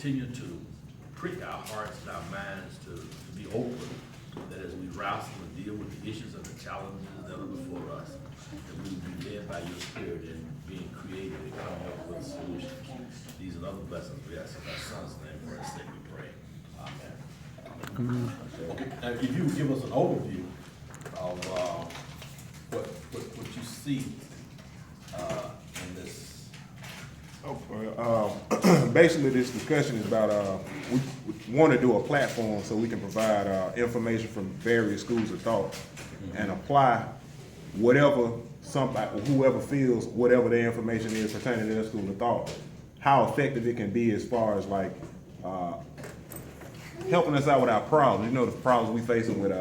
continue to prick our hearts and our minds to be open, that as we wrestle and deal with the issues and the challenges that are before us, that we will be led by your spirit in being creative and coming up with solutions. These and other blessings we ask in our son's name, for his sake we pray. Amen. Okay, now if you would give us an overview of what you see in this. Basically, this discussion is about we want to do a platform so we can provide information from various schools of thought and apply whatever whoever feels whatever their information is pertaining to their school of thought, how effective it can be as far as like helping us out with our problems. You know, the problems we facing with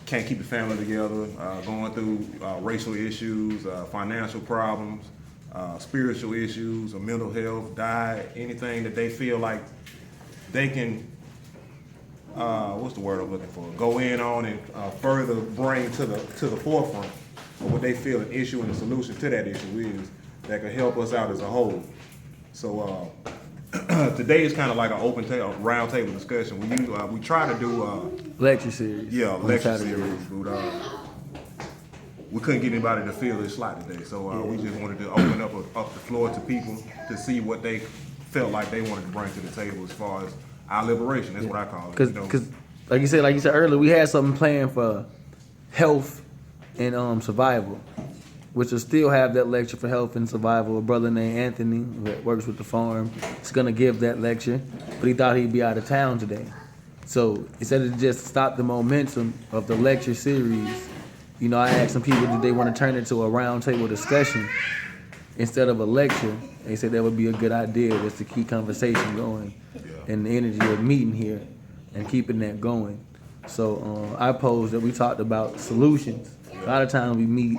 can't keep the family together, going through racial issues, financial problems, spiritual issues, or mental health, diet, anything that they feel like they can, what's the word I'm looking for? Go in on and further bring to the forefront of what they feel an issue and a solution to that issue is that could help us out as a whole. So today is kind of like an open round table discussion. We try to do lecture series. Yeah, lecture series. But, we couldn't get anybody to fill this slot today, so we just wanted to open up the floor to people to see what they felt like they wanted to bring to the table as far as our liberation. That's what I call it. Because like you said earlier, we had something planned for health and survival, which will still have that lecture for health and survival. A brother named Anthony that works with the farm is gonna give that lecture, but he thought he'd be out of town today. So instead of just stop the momentum of the lecture series, I asked some people, did they want to turn it into a roundtable discussion instead of a lecture? They said that would be a good idea, just to keep conversation going and the energy of meeting here and keeping that going. So I posed that we talked about solutions. A lot of times we meet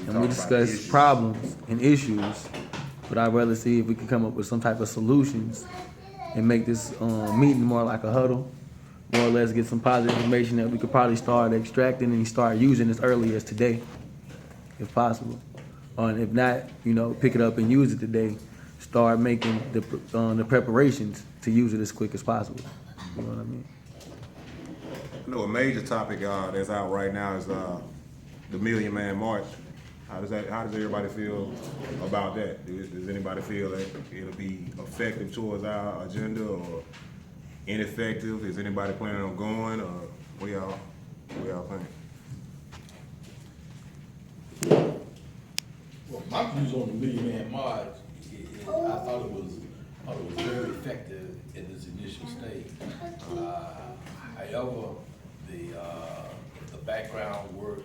and we discuss problems and issues, but I'd rather see if we could come up with some type of solutions and make this meeting more like a huddle. More or less get some positive information that we could probably start extracting and start using as early as today, if possible. And if not, pick it up and use it today. Start making the preparations to use it as quick as possible. You know what I mean? A major topic that's out right now is the Million Man March. How does everybody feel about that? Does anybody feel that it'll be effective towards our agenda or ineffective? Is anybody planning on going, or what y'all think? Well, my views on the Million Man March, I thought it was very effective in its initial stage. However, the background work,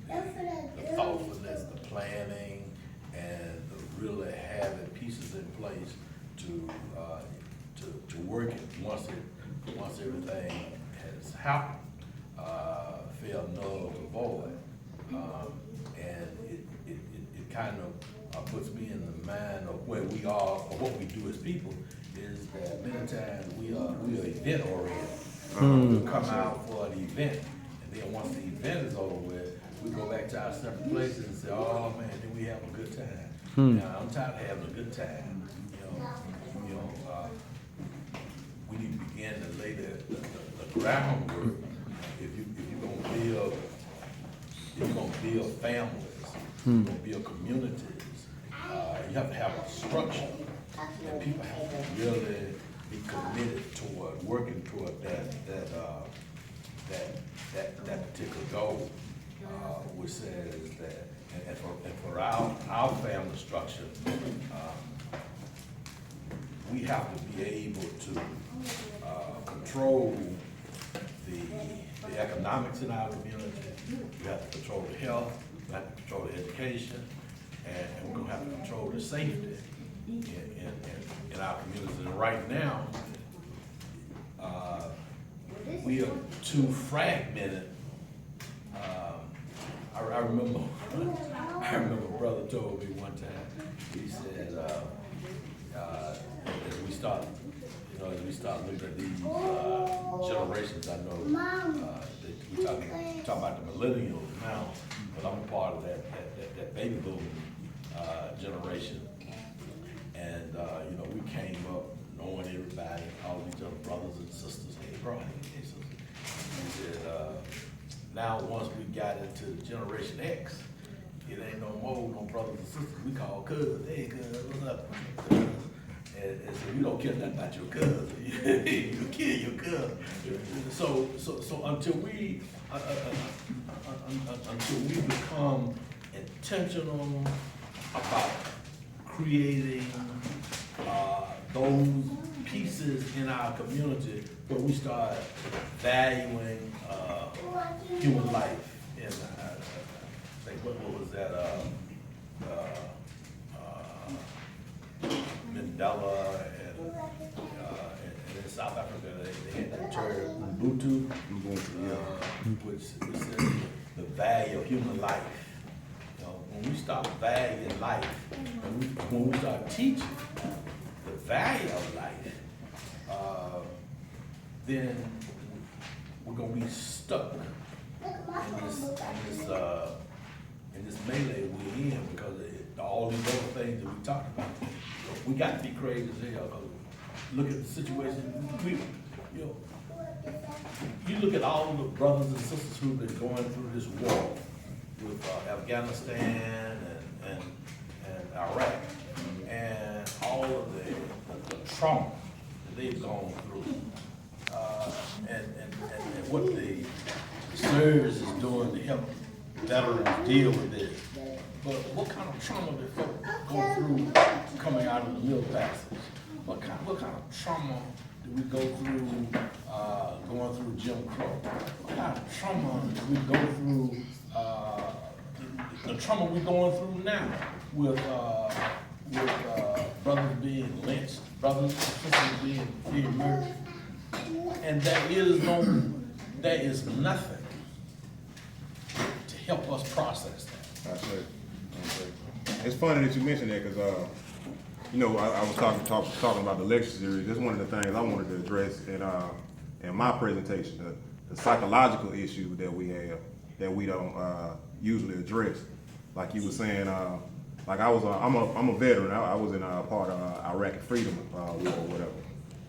the thoughtfulness, the planning, and the really having pieces in place to work it once everything has happened, fell null to void, and it kind of puts me in the mind of where we are or what we do as people is that many times we are event oriented. We come out for an event, and then once the event is over with, we go back to our separate places and say, oh man, did we have a good time? Now, I'm tired of having a good time. We need to begin to lay the groundwork. If you're gonna build families, you're gonna build communities, you have to have a structure, and people have to really be committed toward working toward that particular goal, which says that, and for our family structure, we have to be able to control the economics in our community. We have to control the health. We have to control the education, and we're going to have to control the safety in our communities. And right now, we are too fragmented. I remember a brother told me one time. He said, as we start looking at these generations, I know we talk about the millennials now, but I'm a part of that baby boom generation, and we came up knowing everybody, all each other brothers and sisters. Hey, bro, hey, sister. He said, now once we got into Generation X, it ain't no more no brothers and sisters. We call cousins. Hey, cuz, what's up? And so you don't care nothing about your cousin. You kill your cousin. So until we become intentional about creating those pieces in our community where we start valuing human life. And I think what was that? Mandela and in South Africa they had the term Ubuntu, which says the value of human life. You know, when we start valuing life, when we start teaching the value of life, then we're gonna be stuck in this melee we're in because all these other things that we talked about. We got to be crazy as hell. Cause look at the situation. You look at all the brothers and sisters who've been going through this war with Afghanistan and Iraq, and all of the trauma that they've gone through, and what the service is doing to help veterans deal with this. But what kind of trauma did folk go through coming out of the middle passage? What kind of trauma did we go through going through Jim Crow? What kind of trauma did we go through? The trauma we're going through now with brothers being lynched, brothers and sisters being murdered, and there is nothing to help us process that. That's it. It's funny that you mentioned that because, you know, I was talking about the lecture series. That's one of the things I wanted to address in my presentation, the psychological issue that we have that we don't usually address. Like you were saying, like I'm a veteran. I was in part of Iraqi Freedom War or whatever.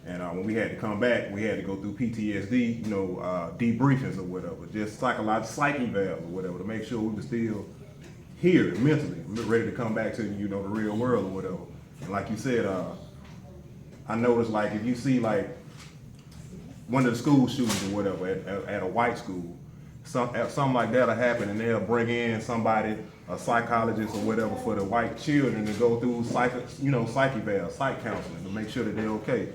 And when we had to come back, we had to go through PTSD, you know, debriefings or whatever, just psychological psyche valves or whatever to make sure we were still here mentally, ready to come back to, you know, the real world or whatever. And like you said, I noticed like if you see like one of the school shootings or whatever at a white school, something like that'll happen and they'll bring in somebody, a psychologist or whatever for the white children to go through psyche valves, psych counseling to make sure that they're okay.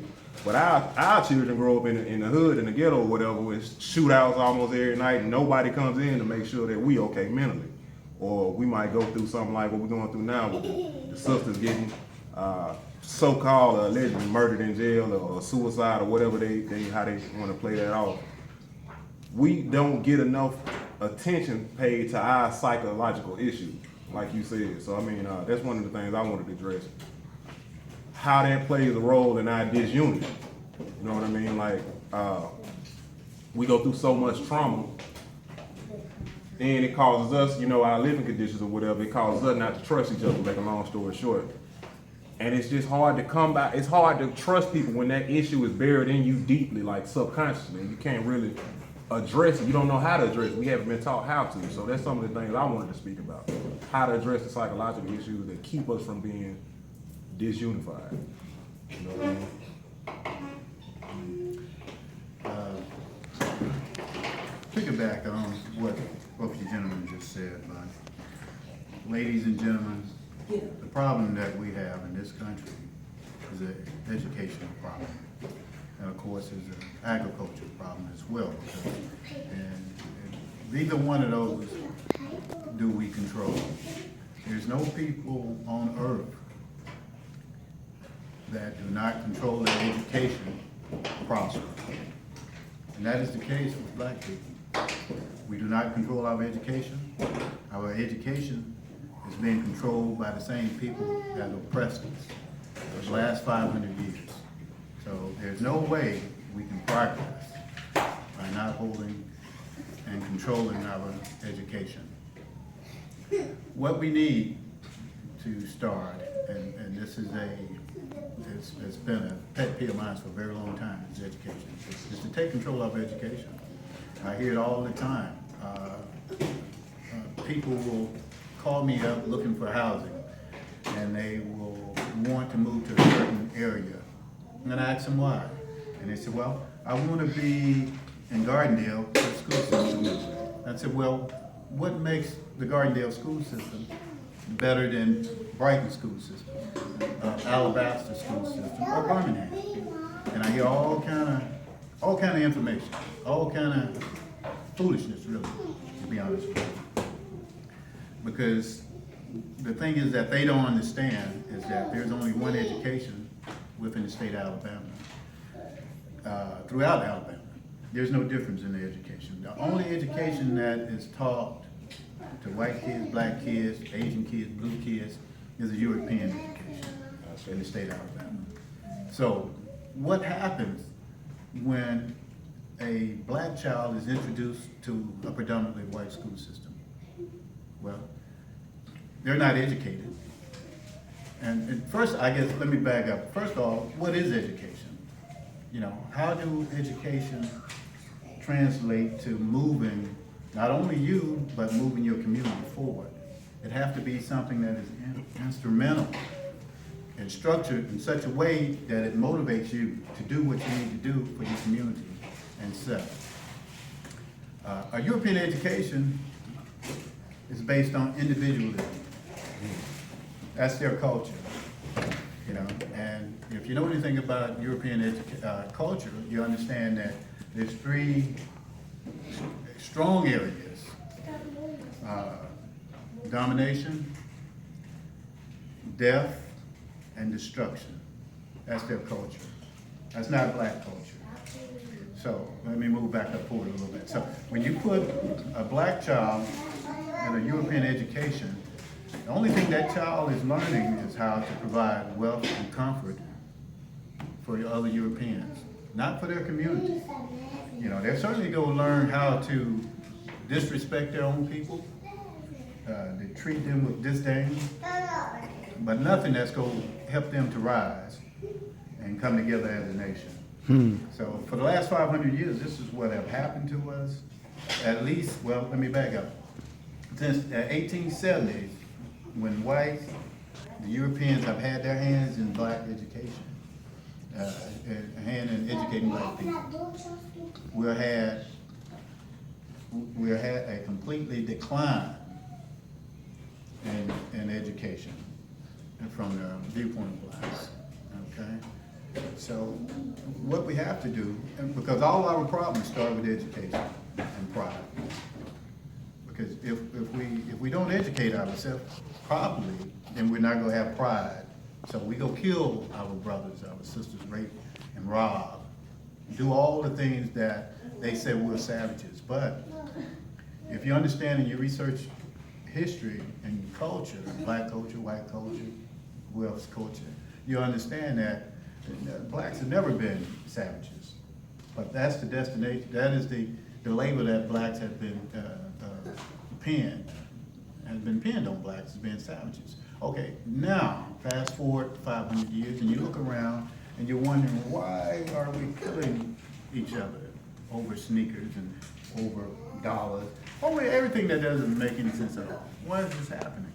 But our children grow up in the hood, in the ghetto or whatever, with shootouts almost every night and nobody comes in to make sure that we okay mentally. Or we might go through something like what we're going through now with the sisters getting so-called allegedly murdered in jail or suicide or whatever how they want to play that off. We don't get enough attention paid to our psychological issues, like you said. So I mean, that's one of the things I wanted to address. How that plays a role in our disunity. You know what I mean? Like, we go through so much trauma, and it causes us, you know, our living conditions or whatever, it causes us not to trust each other, to make a long story short. And it's just hard to come back. It's hard to trust people when that issue is buried in you deeply, like subconsciously. You can't really address it. You don't know how to address it. We haven't been taught how to. So that's some of the things I wanted to speak about. How to address the psychological issues that keep us from being disunified. You know what I mean? Piggyback on what both you gentlemen just said, but ladies and gentlemen, the problem that we have in this country is an educational problem. And of course, it's an agricultural problem as well. And neither one of those do we control. There's no people on earth that do not control their education prosper. And that is the case with black people. We do not control our education. Our education is being controlled by the same people that oppressed us for the last 500 years. So there's no way we can progress by not holding and controlling our education. What we need to start and this is it's been a pet peeve of mine for a very long time, is education. It's to take control of education. I hear it all the time. People will call me up looking for housing, and they will want to move to a certain area. And I ask them why. And they say, well, I want to be in Gardendale for the school system. I said, well, what makes the Gardendale school system better than Brighton school system, Alabaster school system, or Birmingham? And I hear all kind of information, all kind of foolishness, really, to be honest with you. Because the thing is that they don't understand is that there's only one education within the state of Alabama, throughout Alabama. There's no difference in the education. The only education that is taught to white kids, black kids, Asian kids, blue kids, is a European education in the state of Alabama. So what happens when a black child is introduced to a predominantly white school system? Well, they're not educated. And first, I guess, let me back up. First of all, what is education? You know, how do education translate to moving not only you, but moving your community forward? It has to be something that is instrumental and structured in such a way that it motivates you to do what you need to do for your community and self. A European education is based on individualism. That's their culture, you know. And if you know anything about European culture, you understand that there's three strong areas: domination, death, and destruction. That's their culture. That's not black culture. So let me move back up forward a little bit. So when you put a black child in a European education, the only thing that child is learning is how to provide wealth and comfort for the other Europeans, not for their community. You know, they're certainly going to learn how to disrespect their own people, they treat them with disdain, but nothing that's going to help them to rise and come together as a nation. So for the last 500 years, this is what have happened to us. At least, well, let me back up. Since the 1870s, when whites, the Europeans have had their hands in black education, a hand in educating black people, we had a completely decline in education from the viewpoint of blacks, okay? So what we have to do, and because all our problems start with education and pride. Because if we don't educate ourselves properly, then we're not gonna have pride. So we go kill our brothers, our sisters, rape and rob, do all the things that they say we're savages. But if you understand and you research history and culture, black culture, white culture, who else culture, you understand that blacks have never been savages. But that's the destination, that is the label that blacks have been pinned on blacks as being savages. Okay, now, fast forward 500 years and you look around and you're wondering, why are we killing each other over sneakers and over dollars, over everything that doesn't make any sense at all? Why is this happening?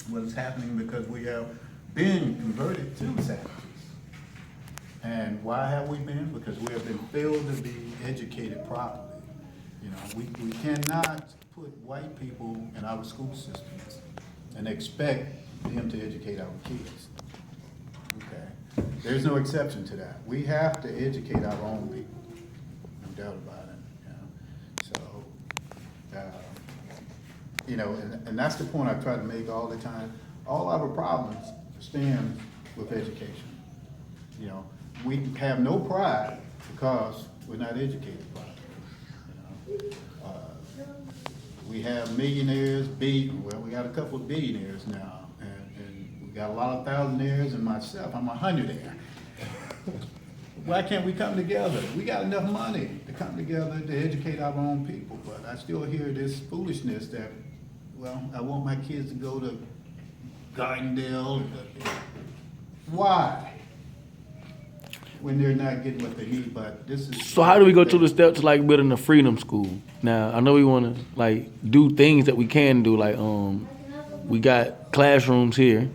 Well, it's happening because we have been converted to savages. And why have we been? Because we have been failed to be educated properly. You know, we cannot put white people in our school systems and expect them to educate our kids. Okay? There's no exception to that. We have to educate our own people. No doubt about it. You know, and that's the point I try to make all the time. All our problems stem with education. You know, we have no pride because we're not educated properly. You know? We have millionaires, we got a couple of billionaires now, and we got a lot of thousandaires, and myself, I'm a hundredaire. Why can't we come together? We got enough money to come together to educate our own people, but I still hear this foolishness that, well, I want my kids to go to Gardendale. Why? When they're not getting what they need, but this is. So how do we go through the steps to like building a freedom school? Now I know we want to like do things that we can do, like we got classrooms here,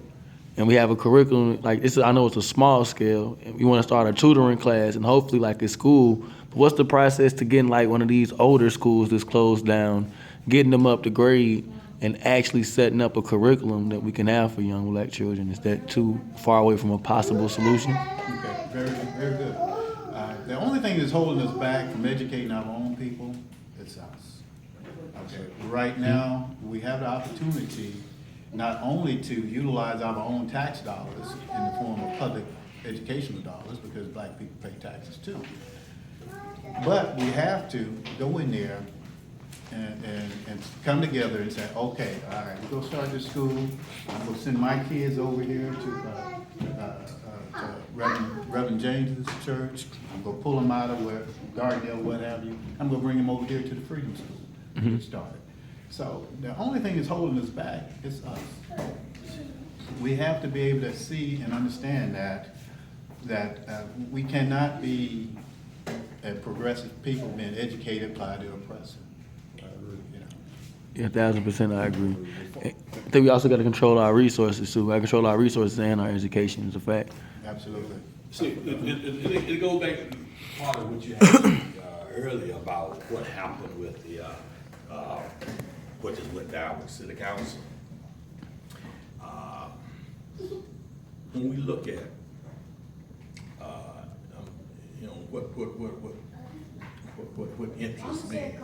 and we have a curriculum. Like this, I know it's a small scale. And we want to start a tutoring class, and hopefully like at school. But what's the process to getting like one of these older schools that's closed down, getting them up to grade, and actually setting up a curriculum that we can have for young black children? Is that too far away from a possible solution? Okay, very, very good. The only thing that's holding us back from educating our own people is us. Okay, right now, we have the opportunity not only to utilize our own tax dollars in the form of public educational dollars, because black people pay taxes too, but we have to go in there and come together and say, okay, all right, we're gonna start this school. I'm gonna send my kids over here to Reverend James's church. I'm gonna pull them out of where Gardendale, what have you. I'm gonna bring them over here to the Freedom School to get started. So the only thing that's holding us back is us. We have to be able to see and understand that we cannot be progressive people being educated by the oppressor. You know. Yeah, 1,000% I agree. I think we also got to control our resources too. We got to control our resources and our education is a fact. Absolutely. See, it goes back to part of what you asked earlier about what happened with the, what just went down with city council. When we look at, you know, what interests me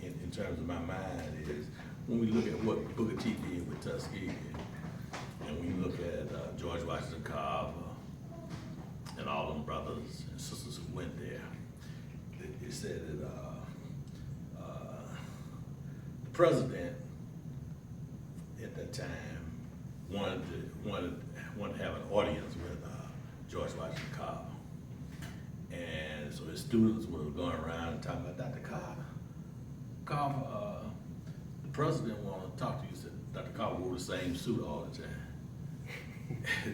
in terms of my mind is when we look at what Booker T did with Tuskegee, and we look at George Washington Carver and all them brothers and sisters who went there. It said that the president at that time wanted to have an audience with George Washington Carver. And so his students were going around and talking about Dr. Carver, the president wanted to talk to you. He said Dr. Carver wore the same suit all the time.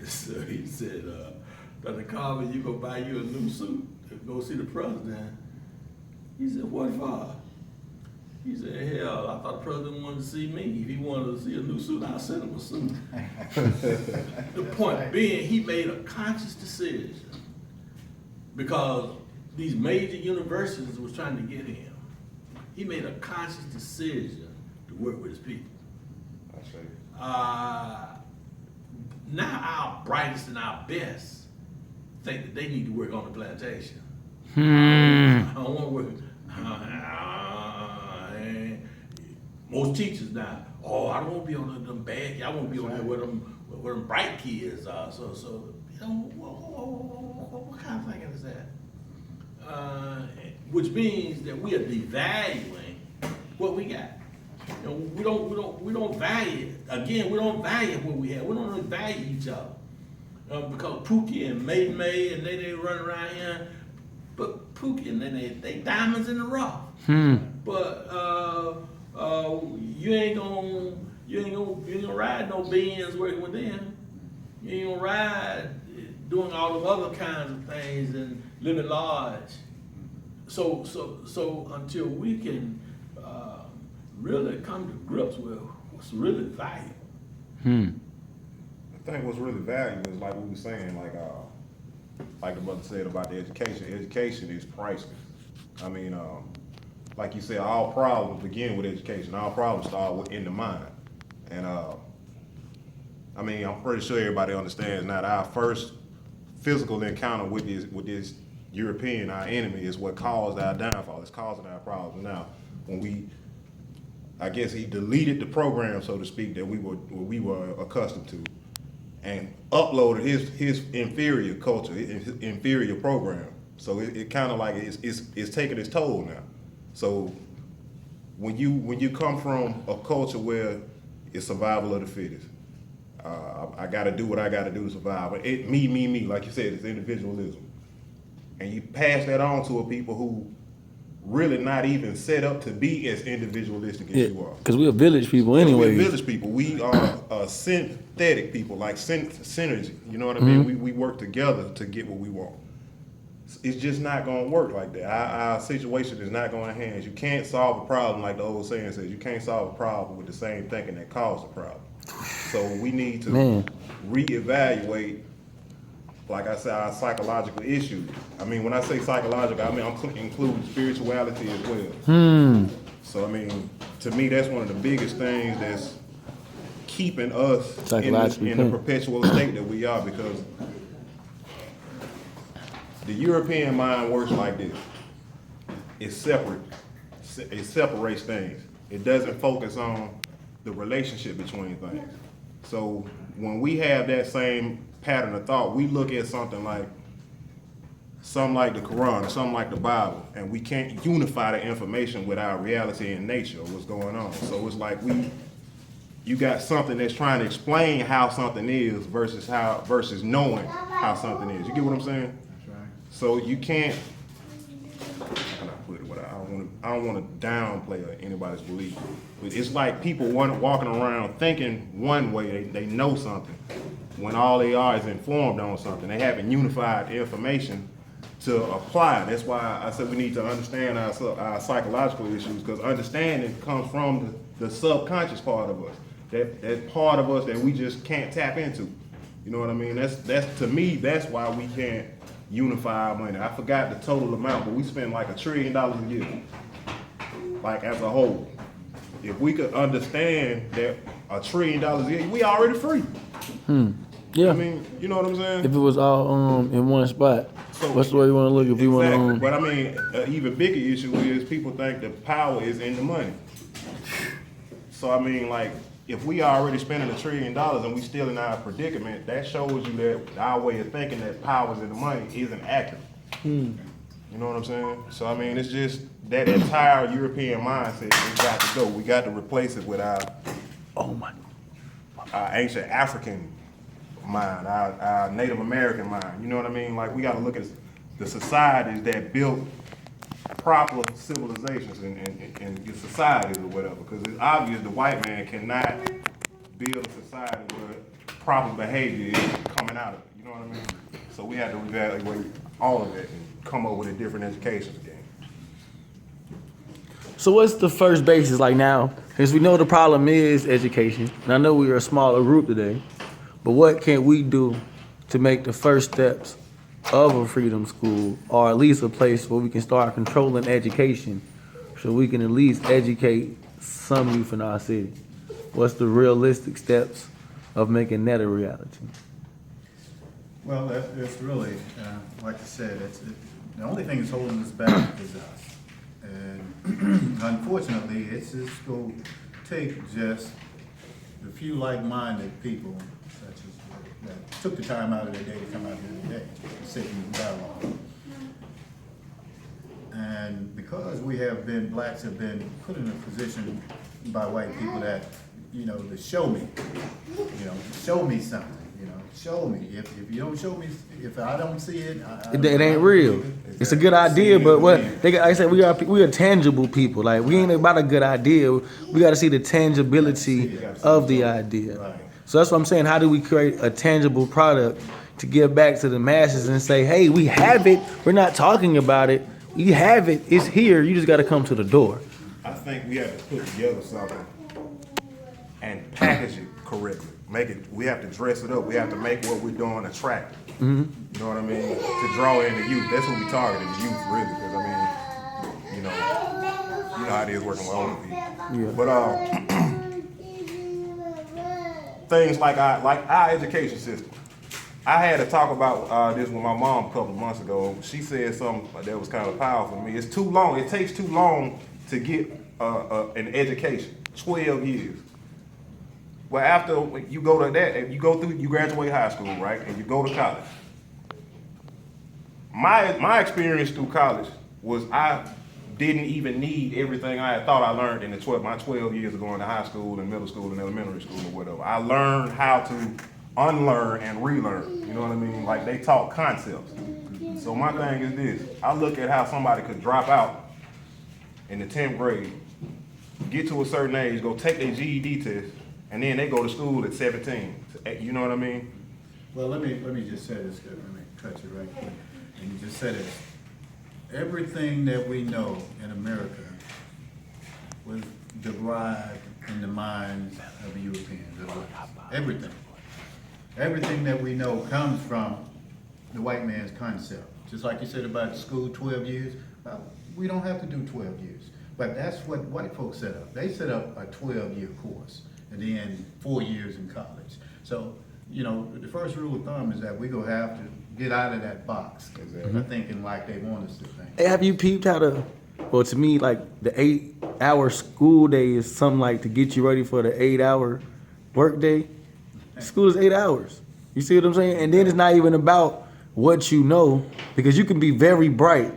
So he said, Dr. Carver, you go buy you a new suit to go see the president. He said, what for? He said, hell, I thought the president wanted to see me. If he wanted to see a new suit, I'll send him a suit. The point being, he made a conscious decision because these major universities was trying to get him. He made a conscious decision to work with his people. I see. Now our brightest and our best think that they need to work on the plantation. I don't want to work. Most teachers now, I don't want to be on them bad. I want to be on there where them bright kids are. So you know, what kind of thinking is that? Which means that we are devaluing what we got. You know, we don't value. Again, we don't value what we have. We don't really value each other because Pookie and May and they run around here, but Pookie and they diamonds in the rough. But you ain't gonna ride no Benz working with them. You ain't gonna ride doing all the other kinds of things and living large. So until we can really come to grips with what's really valuable. I think what's really valuable is like we were saying, like the brother said about the education. Education is priceless. I mean, like you said, all problems begin with education. All problems start in the mind. And I mean, I'm pretty sure everybody understands now that our first physical encounter with this European, our enemy, is what caused our downfall. It's causing our problems. Now, when I guess he deleted the program, so to speak, that we were accustomed to, and uploaded his inferior culture, his inferior program. So it kind of like it's taking its toll now. So when you come from a culture where it's survival of the fittest, I got to do what I got to do to survive. Me, like you said, it's individualism, and you pass that on to a people who really not even set up to be as individualistic as Yeah, you are. because we're village people anyway. We're village people. We are synthetic people, like synergy. You know what I mean? We work together to get what we want. It's just not going to work like that. Our situation is not going to hands. You can't solve a problem like the old saying says. You can't solve a problem with the same thinking that caused the problem. So we need to reevaluate, like I said, our psychological issues. I mean, when I say psychological, I mean I'm including spirituality as well. So I mean, to me, that's one of the biggest things that's keeping us in the perpetual state that we are, because the European mind works like this. It's separate. It separates things. It doesn't focus on the relationship between things. So when we have that same pattern of thought, we look at something like the Quran or something like the Bible, and we can't unify the information with our reality and nature of what's going on. So it's like you got something that's trying to explain how something is versus knowing how something is. You get what I'm saying? That's right. So you can't. How can I put it? I don't want to downplay anybody's belief, but it's like people walking around thinking one way, they know something, when all they are is informed on something. They haven't unified the information to apply. That's why I said we need to understand our psychological issues, because understanding comes from the subconscious part of us. That part of us that we just can't tap into. You know what I mean? That's to me, that's why we can't unify our money. I forgot the total amount, but we spend like $1 trillion a year, like as a whole. If we could understand that $1 trillion a year, we already free. Yeah. I mean, you know what I'm saying? If it was all in one spot, So, what's the way you want to look? If you want to, but I mean, an even bigger issue is people think the power is in the money. So I mean, like, if we already spending $1 trillion and we still in our predicament, that shows you that our way of thinking that power is in the money isn't accurate. You know what I'm saying? So I mean, it's just that entire European mindset has got to go. We got to replace it with our ancient African mind, our Native American mind. You know what I mean? Like, we got to look at the societies that built proper civilizations and societies or whatever, because it's obvious the white man cannot build a society where proper behavior is coming out of it. You know what I mean? So we have to evaluate all of it and come up with a different education scheme. so what's the first basis like now? Because we know the problem is education, and I know we are a smaller group today, but what can we do to make the first steps of a freedom school, or at least a place where we can start controlling education, so we can at least educate some youth in our city? What's the realistic steps of making that a reality? Well, it's really, like I said, the only thing that's holding us back is us. And unfortunately, it's just going to take just a few like-minded people, such as that took the time out of their day to come out here today and sit in dialogue. And because blacks have been put in a position by white people that, to show me, show me something, show me. If you don't show me, if I don't see it, It ain't real. It's a good idea, but like I said, we are tangible people. Like, we ain't about a good idea. We got to see the tangibility of the idea. Right. So that's what I'm saying. How do we create a tangible product to give back to the masses and say, hey, we have it. We're not talking about it. You have it. It's here. You just got to come to the door. I think we have to put together something and package it correctly. We have to dress it up. We have to make what we're doing attractive. You know what I mean? To draw in the youth. That's what we target, the youth, really. Because I mean, you know how it is working with older people. Yeah. But things like our education system. I had to talk about this with my mom a couple of months ago. She said something that was kind of powerful to me. It's too long. It takes too long to get an education. 12 years. Well, after you go to that, if you graduate high school, right, and you go to college. My experience through college was I didn't even need everything I had thought I learned in my 12 years of going to high school and middle school and elementary school or whatever. I learned how to unlearn and relearn. You know what I mean? Like, they taught concepts. So my thing is this: I look at how somebody could drop out in the 10th grade, get to a certain age, go take their GED test, and then they go to school at 17. You know what I mean? Well, let me just say this, let me cut you right quick. And you just said it. Everything that we know in America was derived in the minds of the Europeans. Everything. Everything that we know comes from the white man's concept. Just like you said about school, 12 years. We don't have to do 12 years. But that's what white folks set up. They set up a 12-year course and then 4 years in college. So, you know, the first rule of thumb is that we're going to have to get out of that box. Exactly. Thinking like they want us to think. Hey, have you peeped how well, to me, like the 8-hour school day is something like to get you ready for the 8-hour work day. School is 8 hours. You see what I'm saying? And then it's not even about what you know, because you can be very bright,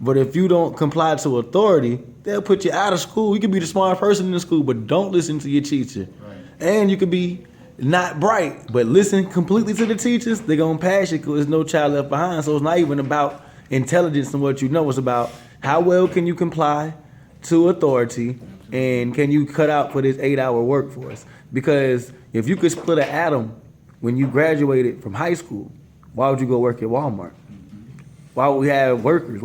but if you don't comply to authority, they'll put you out of school. You can be the smart person in the school, but don't listen to your teacher. Right. And you could be not bright, but listen completely to the teachers. They're gonna pass you because there's no child left behind. So it's not even about intelligence and what you know. It's about how well can you comply to authority, and can you cut out for this 8-hour workforce? Because if you could split an atom when you graduated from high school, why would you go work at Walmart? Why would we have workers?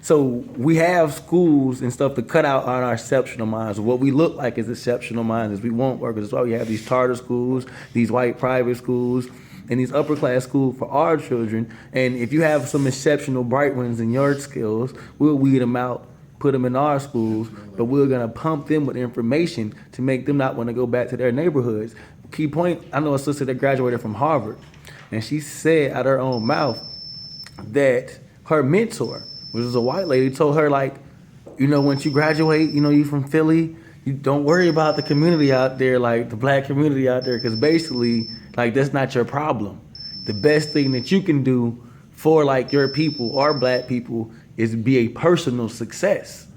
So we have schools and stuff to cut out on our exceptional minds. What we look like as exceptional minds is we want workers. That's why we have these charter schools, these white private schools, and these upper class schools for our children. And if you have some exceptional bright ones in your skills, we'll weed them out, put them in our schools, but we're gonna pump them with information to make them not wanna go back to their neighborhoods. Key point, I know a sister that graduated from Harvard, and she said out her own mouth that her mentor, which was a white lady, told her, like, you know, once you graduate, you know, you from Philly, you don't worry about the community out there, like the black community out there, because basically, like, that's not your problem. The best thing that you can do for, like, your people or black people is be a personal success.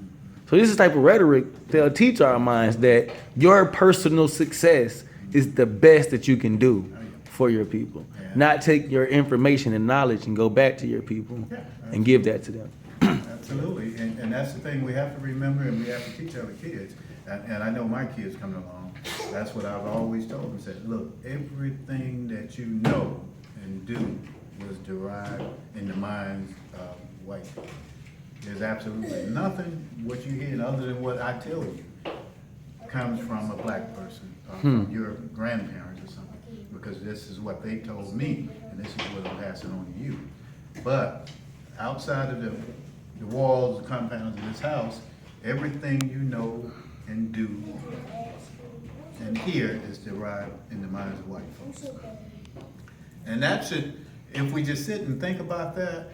So this is the type of rhetoric they'll teach our minds, that your personal success is the best that you can do for your people. Not take your information and knowledge and go back to your people and give that to them. Absolutely, and that's the thing we have to remember, and we have to teach our kids. And I know my kids coming along, that's what I've always told them, said, look, everything that you know and do was derived in the minds of white people. There's absolutely nothing what you hear other than what I tell you comes from a black person, from your grandparents or something, because this is what they told me, and this is what I'm passing on to you. But outside of the walls, the compounds of this house, everything you know and do and hear is derived in the minds of white folks. And that should, if we just sit and think about that,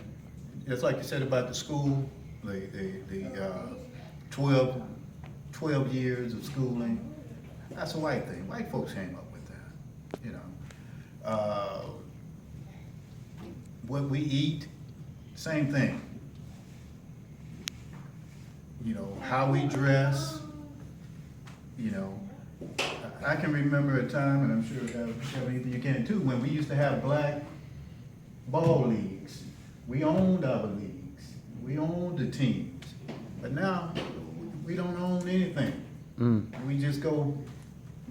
just like you said about the school, the 12 years of schooling, that's a white thing. White folks came up with that, you know. What we eat, same thing. You know, how we dress, you know. I can remember a time, and I'm sure Kevin, you can too, when we used to have black ball leagues. We owned our leagues. We owned the teams. But now, we don't own anything. We just go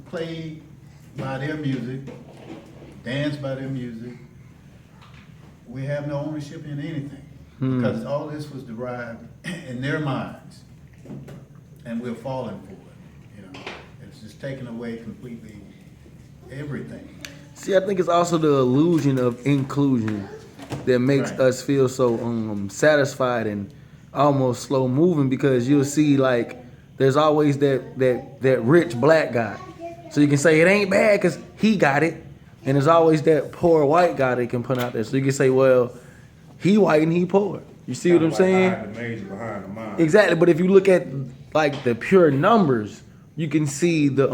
play by their music, dance by their music. We have no ownership in anything, because all this was derived in their minds, and we're falling for it. You know, it's just taking away completely everything. See, I think it's also the illusion of inclusion that makes us feel so satisfied and almost slow moving, because you'll see, like, there's always that rich black guy. So you can say it ain't bad because he got it. And there's always that poor white guy they can put out there. So you can say, well, he white and he poor. You see what I'm saying? The major behind the mind. Exactly. But if you look at, like, the pure numbers, you can see the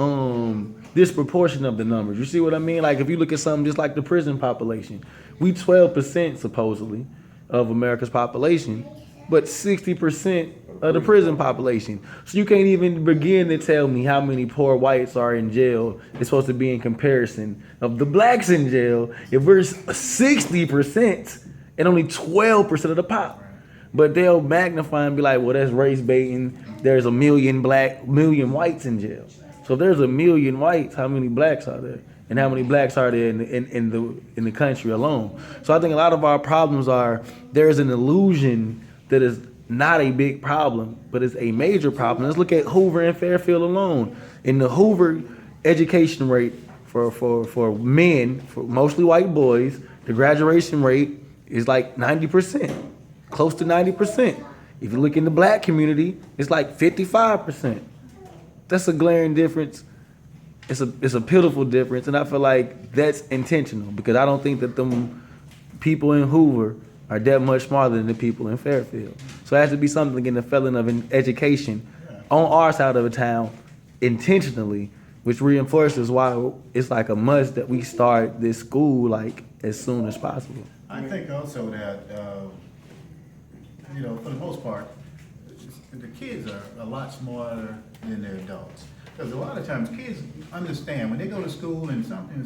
disproportion of the numbers. You see what I mean? Like, if you look at something just like the prison population, we 12% supposedly of America's population, but 60% of the prison population. So you can't even begin to tell me how many poor whites are in jail. It's supposed to be in comparison of the blacks in jail if we're 60% and only 12% of the pop. But they'll magnify and be like, well, that's race baiting. There's 1,000,000 whites in jail. So if there's 1,000,000 whites, how many blacks are there? And how many blacks are there in the country alone? So I think a lot of our problems are there's an illusion that is not a big problem, but it's a major problem. Let's look at Hoover and Fairfield alone. In the Hoover education rate for men, for mostly white boys, the graduation rate is like 90%, close to 90%. If you look in the black community, it's like 55%. That's a glaring difference. It's a pitiful difference, and I feel like that's intentional because I don't think that them people in Hoover are that much smarter than the people in Fairfield. So it has to be something in the felon of an education on our side of the town intentionally, which reinforces why it's like a must that we start this school like as soon as possible. I think also that, for the most part, the kids are a lot smarter than their adults. Because a lot of times kids understand when they go to school and something is